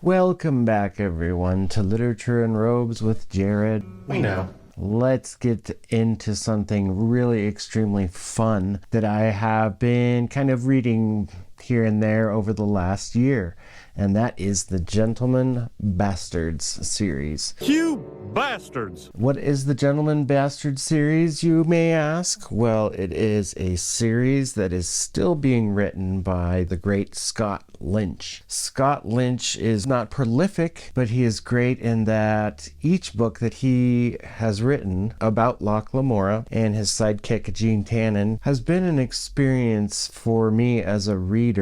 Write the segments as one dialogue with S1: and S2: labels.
S1: Welcome back, everyone, to Literature in Robes with Jared.
S2: We know.
S1: Let's get into something really extremely fun that I have been kind of reading here and there over the last year, and that is the Gentleman Bastards series.
S3: You bastards!
S1: What is the Gentleman Bastards series, you may ask? Well, it is a series that is still being written by the great Scott Lynch. Scott Lynch is not prolific, but he is great in that each book that he has written about Locke Lamora and his sidekick Jean Tannen has been an experience for me as a reader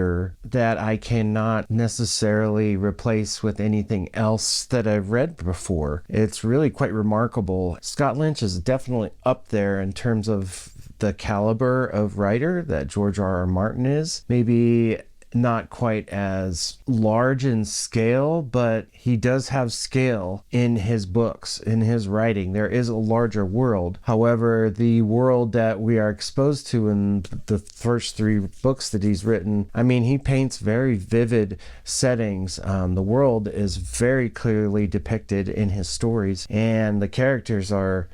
S1: that I cannot necessarily replace with anything else that I've read before. It's really quite remarkable. Scott Lynch is definitely up there in terms of the caliber of writer that George R.R. Martin is. Maybe not quite as large in scale, but he does have scale in his books, in his writing. There is a larger world. However, the world that we are exposed to in the first three books that he's written, I mean, he paints very vivid settings. The world is very clearly depicted in his stories, and the characters are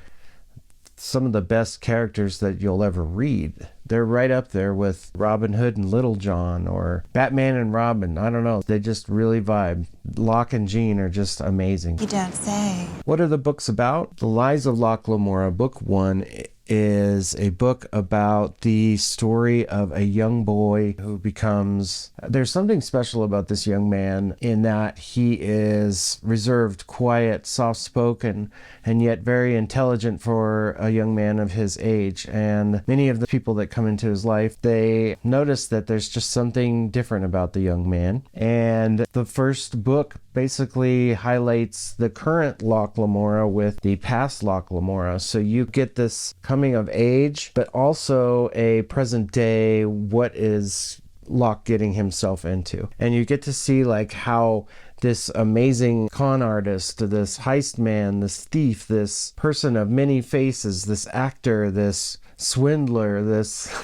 S1: some of the best characters that you'll ever read. They're right up there with Robin Hood and Little John or Batman and Robin. I don't know. They just really vibe. Locke and Jean are just amazing.
S4: You don't say.
S1: What are the books about? The Lies of Locke Lamora, book 1, is a book about the story of a young boy who becomes... There's something special about this young man in that he is reserved, quiet, soft-spoken, and yet very intelligent for a young man of his age. And many of the people that come into his life, they notice that there's just something different about the young man. And the first book basically highlights the current Locke Lamora with the past Locke Lamora. So you get this coming of age, but also a present day, what is Locke getting himself into? And you get to see like how this amazing con artist, this heist man, this thief, this person of many faces, this actor, this swindler, this...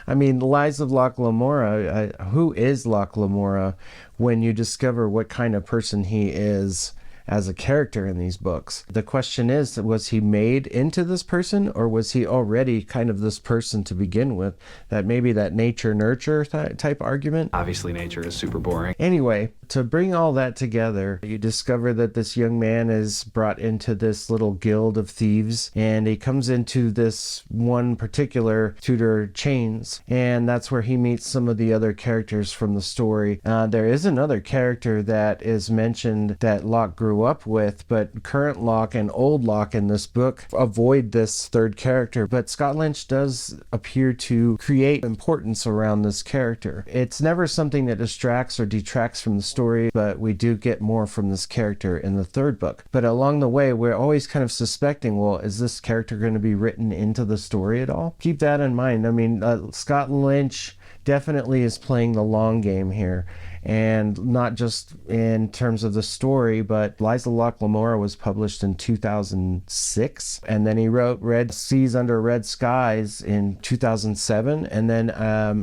S1: I mean, Lies of Locke Lamora, who is Locke Lamora when you discover what kind of person he is as a character in these books? The question is, was he made into this person, or was he already kind of this person to begin with? That maybe that nature-nurture type argument?
S2: Obviously, nature is super boring.
S1: Anyway, to bring all that together, you discover that this young man is brought into this little guild of thieves, and he comes into this one particular Tudor chains, and that's where he meets some of the other characters from the story. There is another character that is mentioned that Locke grew up with, but current Locke and old Locke in this book avoid this third character. But Scott Lynch does appear to create importance around this character. It's never something that distracts or detracts from the story, but we do get more from this character in the third book. But along the way, we're always kind of suspecting, well, is this character going to be written into the story at all? Keep that in mind. I mean, Scott Lynch definitely is playing the long game here, and not just in terms of the story, but Lies of Locke Lamora was published in 2006, and then he wrote Red Seas Under Red Skies in 2007, and then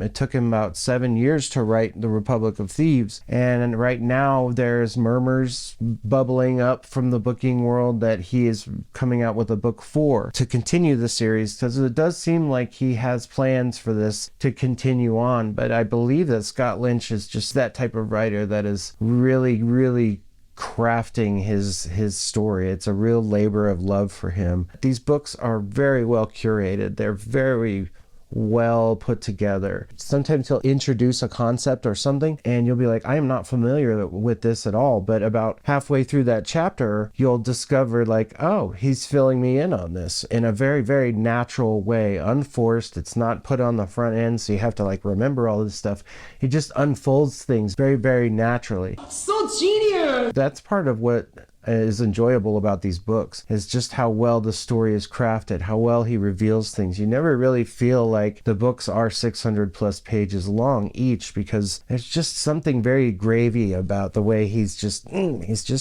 S1: it took him about 7 years to write The Republic of Thieves. And right now there's murmurs bubbling up from the booking world that he is coming out with a book 4 to continue the series, because it does seem like he has plans for this to continue on. But I believe that Scott Lynch is just that type of writer that is really crafting his story. It's a real labor of love for him. These books are very well curated. They're very well put together. Sometimes he'll introduce a concept or something and you'll be like, I am not familiar with this at all, but about halfway through that chapter you'll discover like, oh, he's filling me in on this in a very natural way, unforced. It's not put on the front end so you have to like remember all this stuff. He just unfolds things very naturally.
S5: So genius!
S1: That's part of what is enjoyable about these books is just how well the story is crafted, how well he reveals things. You never really feel like the books are 600 plus pages long each, because there's just something very gravy about the way he's just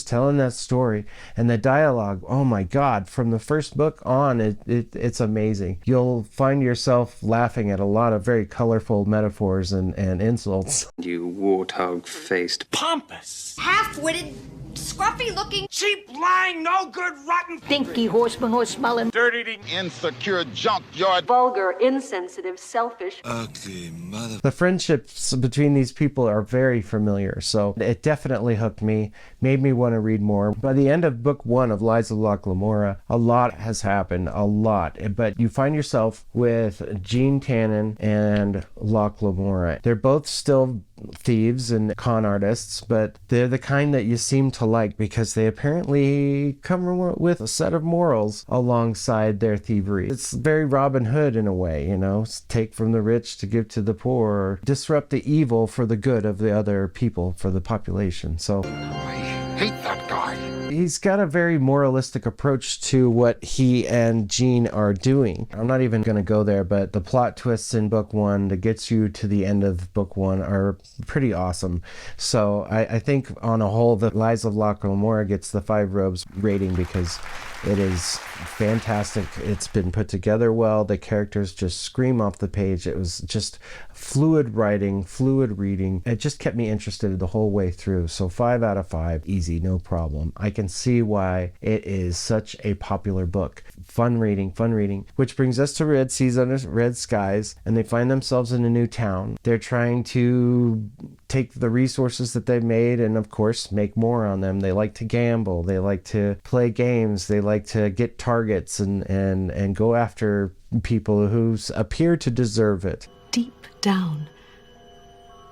S1: telling that story. And the dialogue, oh my God, from the first book on, it's amazing. You'll find yourself laughing at a lot of very colorful metaphors and insults.
S2: You warthog-faced
S3: Pompous.
S4: Half-witted, scruffy-looking,
S3: Cheap, lying, no good, rotten,
S4: dinky horseman horse smelling,
S3: dirt-eating.
S5: Insecure junkyard.
S6: Vulgar, insensitive, selfish.
S1: The friendships between these people are very familiar, so it definitely hooked me, made me want to read more. By the end of book 1 of Lies of Locke Lamora, a lot has happened, a lot. But you find yourself with Jean Tannen and Locke Lamora. They're both still thieves and con artists, but they're the kind that you seem to like because they apparently come with a set of morals alongside their thievery. It's very Robin Hood in a way, you know, take from the rich to give to the poor, or disrupt the evil for the good of the other people, for the population. So
S5: I hate that guy.
S1: he's got a very moralistic approach to what he and Jean are doing. I'm not even going to go there, but the plot twists in book 1 that gets you to the end of book 1 are pretty awesome. So I think on a whole, the Lies of Locke Lamora gets the 5 robes rating because it is fantastic. It's been put together well. The characters just scream off the page. It was just fluid writing, fluid reading. It just kept me interested the whole way through. So 5 out of 5, easy, no problem. I can see why it is such a popular book. Fun reading, which brings us to Red Seas Under Red Skies, and they find themselves in a new town. They're trying to take the resources that they've made and, of course, make more on them. They like to gamble. They like to play games. They like to get targets and go after people who appear to deserve it.
S6: Deep down,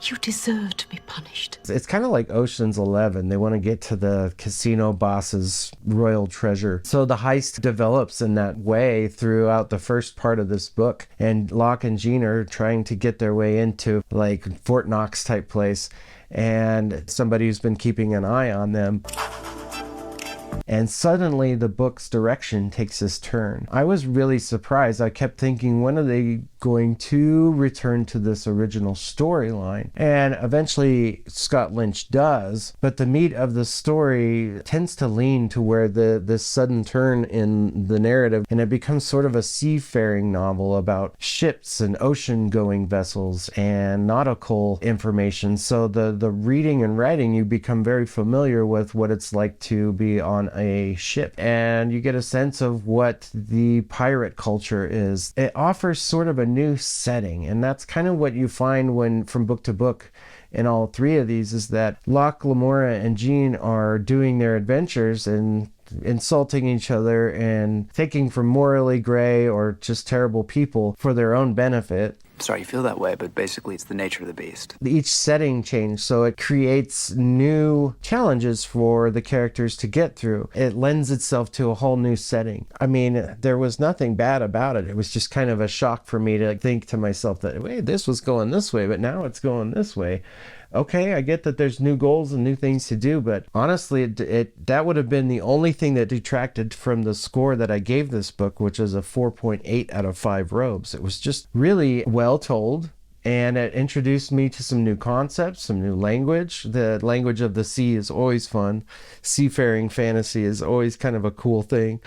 S6: you deserve to be punished.
S1: It's kind of like Ocean's 11. They want to get to the casino boss's royal treasure. So the heist develops in that way throughout the first part of this book. And Locke and Jean are trying to get their way into like Fort Knox type place. And somebody who's been keeping an eye on them. And suddenly the book's direction takes this turn. I was really surprised. I kept thinking, when are they going to return to this original storyline? And eventually Scott Lynch does, but the meat of the story tends to lean to where this sudden turn in the narrative, and it becomes sort of a seafaring novel about ships and ocean-going vessels and nautical information. So the reading and writing, you become very familiar with what it's like to be on a ship, and you get a sense of what the pirate culture is. It offers sort of a new setting, and that's kind of what you find when from book to book in all 3 of these, is that Locke, Lamora, and Jean are doing their adventures and insulting each other and taking from morally gray or just terrible people for their own benefit.
S2: Sorry you feel that way, but basically it's the nature of the beast.
S1: Each setting changed, so it creates new challenges for the characters to get through. It lends itself to a whole new setting. I mean, there was nothing bad about it. It was just kind of a shock for me to think to myself that, wait, this was going this way, but now it's going this way. Okay, I get that there's new goals and new things to do, but honestly, that would have been the only thing that detracted from the score that I gave this book, which is a 4.8 out of 5 robes. It was just really well told, and it introduced me to some new concepts, some new language. The language of the sea is always fun. Seafaring fantasy is always kind of a cool thing.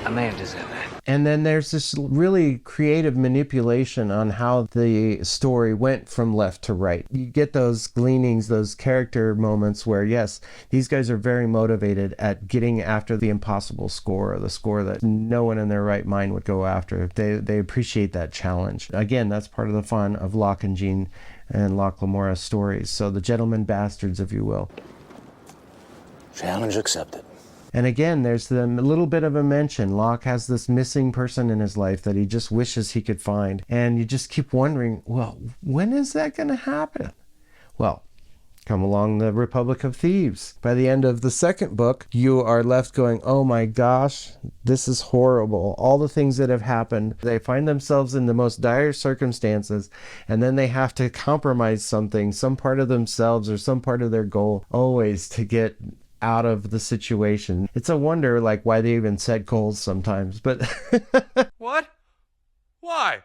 S2: Amanda's in it.
S1: And then there's this really creative manipulation on how the story went from left to right. You get those gleanings, those character moments where, yes, these guys are very motivated at getting after the impossible score, or the score that no one in their right mind would go after. They appreciate that challenge. Again, that's part of the fun of Locke and Jean and Locke Lamora's stories. So the gentlemen bastards, if you will.
S7: Challenge accepted.
S1: And again, there's a little bit of a mention. Locke has this missing person in his life that he just wishes he could find. And you just keep wondering, well, when is that going to happen? Well, come along the Republic of Thieves. By the end of the second book, you are left going, oh my gosh, this is horrible. All the things that have happened. They find themselves in the most dire circumstances, and then they have to compromise something, some part of themselves or some part of their goal, always to get out of the situation. It's a wonder, like, why they even set goals sometimes. But
S3: What? Why?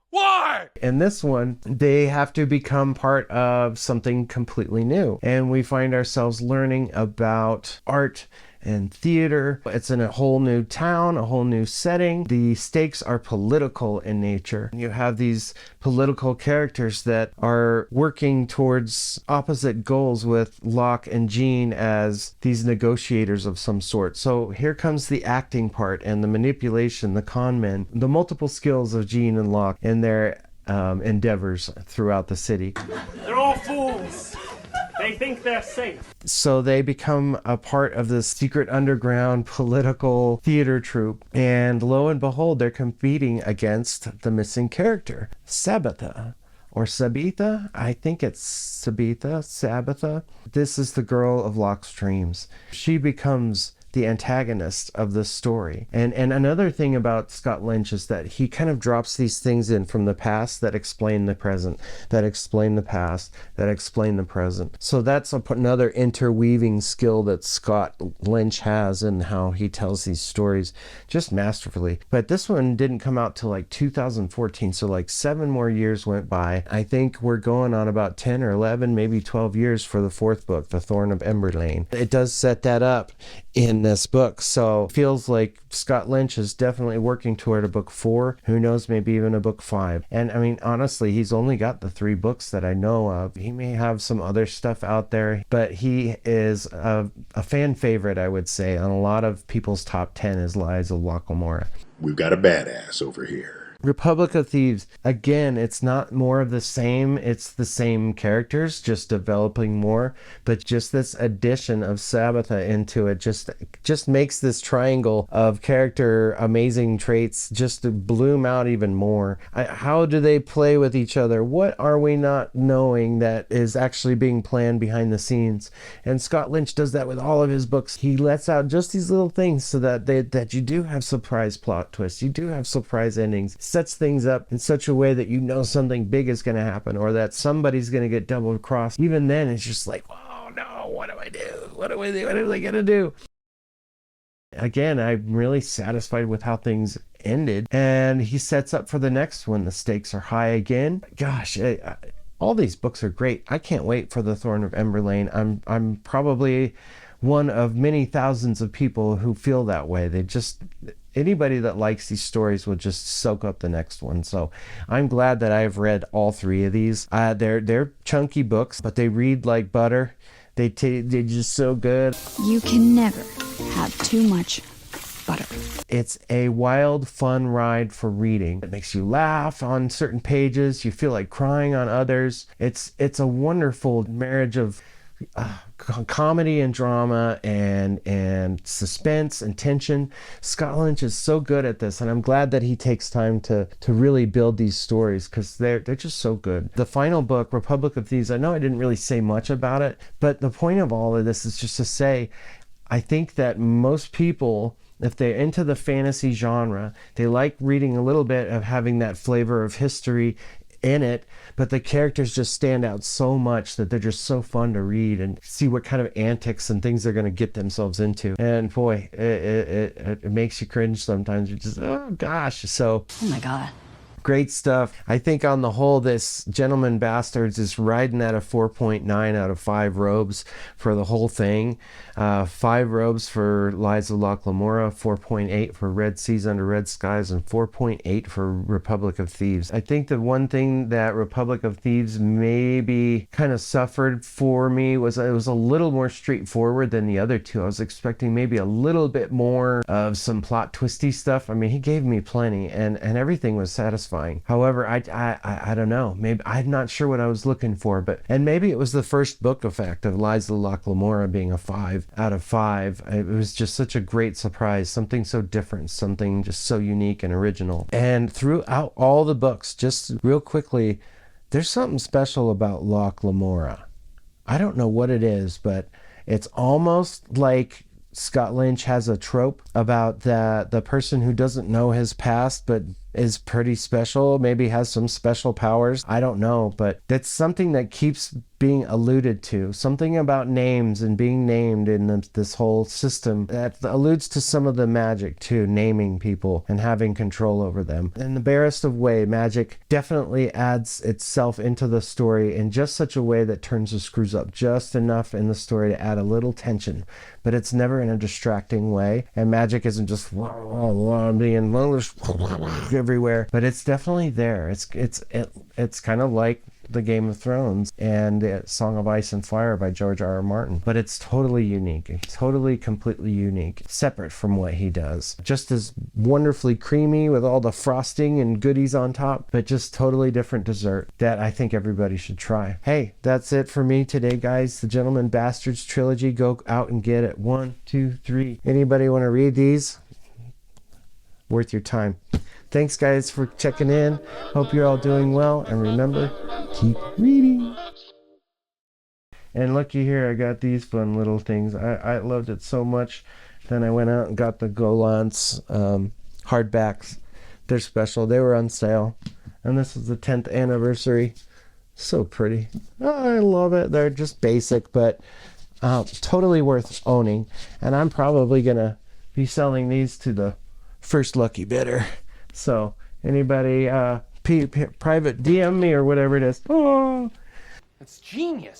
S3: Why?
S1: in this one, they have to become part of something completely new. And we find ourselves learning about art and theater. It's in a whole new town, a whole new setting. The stakes are political in nature. You have these political characters that are working towards opposite goals, with Locke and Jean as these negotiators of some sort. So here comes the acting part and the manipulation, the con men, the multiple skills of Jean and Locke in their endeavors throughout the city.
S7: They're all fools. They think they're safe.
S1: So they become a part of this secret underground political theater troupe. And lo and behold, they're competing against the missing character, Sabetha. Or Sabetha? I think it's Sabetha. This is the girl of Locke's dreams. She becomes the antagonist of this story. And another thing about Scott Lynch is that he kind of drops these things in from the past that explain the present, that explain the past, that explain the present. So that's another interweaving skill that Scott Lynch has in how he tells these stories just masterfully. But this one didn't come out till like 2014, so like 7 more years went by. I think we're going on about 10 or 11, maybe 12 years for the 4th book, The Thorn of Emberlane. It does set that up in this book, so it feels like Scott Lynch is definitely working toward a book 4. Who knows, maybe even a book 5. And I mean, honestly, he's only got the 3 books that I know of. He may have some other stuff out there, but he is a fan favorite, I would say, on a lot of people's top 10 is Lies of Locke Lamora.
S8: We've got a badass over here.
S1: Republic of Thieves, again, it's not more of the same. It's the same characters, just developing more, but just this addition of Sabetha into it just makes this triangle of character amazing traits just to bloom out even more. How do they play with each other? What are we not knowing that is actually being planned behind the scenes? And Scott Lynch does that with all of his books. He lets out just these little things so that you do have surprise plot twists, you do have surprise endings. Sets things up in such a way that you know something big is going to happen, or that somebody's going to get double crossed. Even then, it's just like, oh no, what do I do? What are they going to do? Again, I'm really satisfied with how things ended, and he sets up for the next one. The stakes are high again. Gosh, all these books are great. I can't wait for The Thorn of Emberlane. I'm probably one of many thousands of people who feel that way. Anybody that likes these stories will just soak up the next one. So I'm glad that I've read all 3 of these. They're chunky books, but they read like butter. They're just so good.
S9: You can never have too much butter.
S1: It's a wild, fun ride for reading. It makes you laugh on certain pages. You feel like crying on others. It's a wonderful marriage of comedy and drama and suspense and tension. Scott Lynch is so good at this, and I'm glad that he takes time to really build these stories, because they're just so good. The final book, Republic of Thieves, I know I didn't really say much about it, but the point of all of this is just to say, I think that most people, if they're into the fantasy genre, they like reading a little bit of having that flavor of history in it, but the characters just stand out so much that they're just so fun to read and see what kind of antics and things they're going to get themselves into. And boy, it makes you cringe sometimes. You're just, oh gosh. So,
S9: Oh my God.
S1: great stuff. I think on the whole, this Gentleman Bastards is riding at a 4.9 out of 5 robes for the whole thing. 5 robes for Lies of Locke Lamora, 4.8 for Red Seas Under Red Skies, and 4.8 for Republic of Thieves. I think the one thing that Republic of Thieves maybe kind of suffered for me was it was a little more straightforward than the other 2. I was expecting maybe a little bit more of some plot twisty stuff. I mean, he gave me plenty, and everything was satisfying. However, I don't know. Maybe I'm not sure what I was looking for, and maybe it was the first book effect of Lies of Locke Lamora being a 5 out of 5. It was just such a great surprise, something so different, something just so unique and original. And throughout all the books, just real quickly, there's something special about Locke Lamora. I don't know what it is, but it's almost like Scott Lynch has a trope about the person who doesn't know his past but is pretty special, maybe has some special powers. I don't know, but that's something that keeps being alluded to. Something about names and being named in this whole system that alludes to some of the magic too, naming people and having control over them. In the barest of way, magic definitely adds itself into the story in just such a way that turns the screws up just enough in the story to add a little tension, but it's never in a distracting way. And magic isn't just being everywhere, but it's definitely there. It's kind of like the Game of Thrones and Song of Ice and Fire by George R.R. Martin, but it's totally unique. It's totally, completely unique, separate from what he does. Just as wonderfully creamy with all the frosting and goodies on top, but just totally different dessert that I think everybody should try. Hey, that's it for me today, guys. The Gentleman Bastards trilogy. Go out and get it. 1, 2, 3. Anybody want to read these? Worth your time. Thanks, guys, for checking in. Hope you're all doing well. And remember, keep reading. And looky here, I got these fun little things. I loved it so much. Then I went out and got the Golance hardbacks. They're special. They were on sale. And this is the 10th anniversary. So pretty. Oh, I love it. They're just basic, but totally worth owning. And I'm probably going to be selling these to the first lucky bidder. So anybody private DM me or whatever it is. Oh,
S3: That's genius.